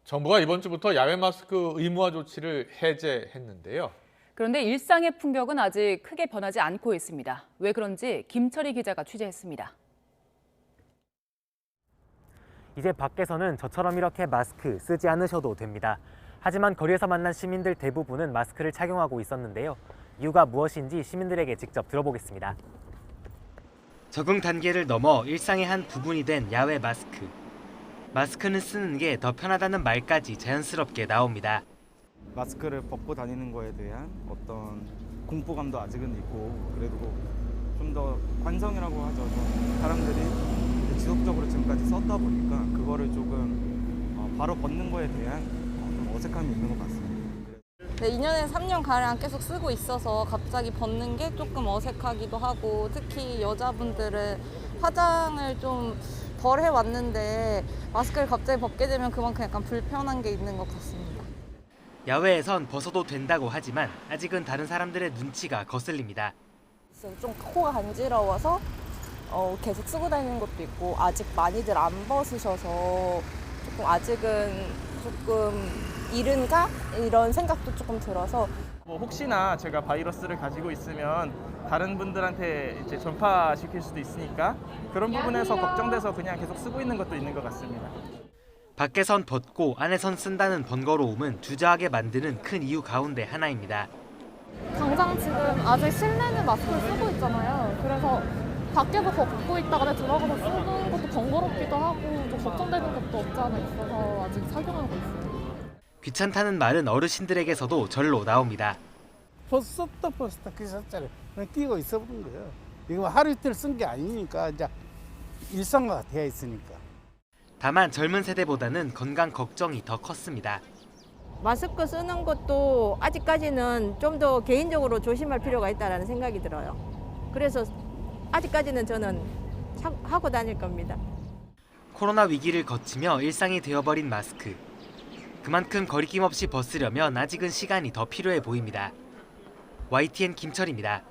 정부가 이번 주부터 야외 마스크 의무화 조치를 해제했는데요. 그런데 일상의 풍경은 아직 크게 변하지 않고 있습니다. 왜 그런지 김철희 기자가 취재했습니다. 이제 밖에서는 저처럼 이렇게 마스크 쓰지 않으셔도 됩니다. 하지만 거리에서 만난 시민들 대부분은 마스크를 착용하고 있었는데요. 이유가 무엇인지 시민들에게 직접 들어보겠습니다. 적응 단계를 넘어 일상의 한 부분이 된 야외 마스크. 마스크는 쓰는 게 더 편하다는 말까지 자연스럽게 나옵니다. 마스크를 벗고 다니는 거에 대한 어떤 공포감도 아직은 있고, 그래도 좀 더 관성이라고 하죠. 좀 사람들이 지속적으로 지금까지 썼다 보니까 그거를 조금 바로 벗는 거에 대한 좀 어색함이 있는 것 같습니다. 네, 2년에서 3년가량 계속 쓰고 있어서 갑자기 벗는 게 조금 어색하기도 하고, 특히 여자분들은 화장을 좀 덜 해왔는데 마스크를 갑자기 벗게 되면 그만큼 약간 불편한 게 있는 것 같습니다. 야외에선 벗어도 된다고 하지만 아직은 다른 사람들의 눈치가 거슬립니다. 좀 코가 간지러워서 계속 쓰고 다니는 것도 있고, 아직 많이들 안 벗으셔서 아직은 조금 이른가? 이런 생각도 조금 들어서. 혹시나 제가 바이러스를 가지고 있으면 다른 분들한테 이제 전파시킬 수도 있으니까 그런 부분에서 걱정돼서 그냥 계속 쓰고 있는 것도 있는 것 같습니다. 밖에선 벗고 안에선 쓴다는 번거로움은 주저하게 만드는 큰 이유 가운데 하나입니다. 당장 지금 아직 실내는 마스크를 쓰고 있잖아요. 그래서 밖에서 벗고 있다가 들어가서 쓰는 것도 번거롭기도 하고 좀 걱정되는 것도 없지 않아 있어서 아직 착용하고 있어요. 귀찮다는 말은 어르신들에게서도 절로 나옵니다. 벗었다 그 숫자를 그냥 끼고 있어 보는 거예요. 이거 하루 이틀 쓴 게 아니니까 이제 일상화가 되어 있으니까. 다만 젊은 세대보다는 건강 걱정이 더 컸습니다. 마스크 쓰는 것도 아직까지는 좀 더 개인적으로 조심할 필요가 있다는 생각이 들어요. 그래서 아직까지는 저는 하고 다닐 겁니다. 코로나 위기를 거치며 일상이 되어버린 마스크. 그만큼 거리낌 없이 벗으려면 아직은 시간이 더 필요해 보입니다. YTN 김철입니다.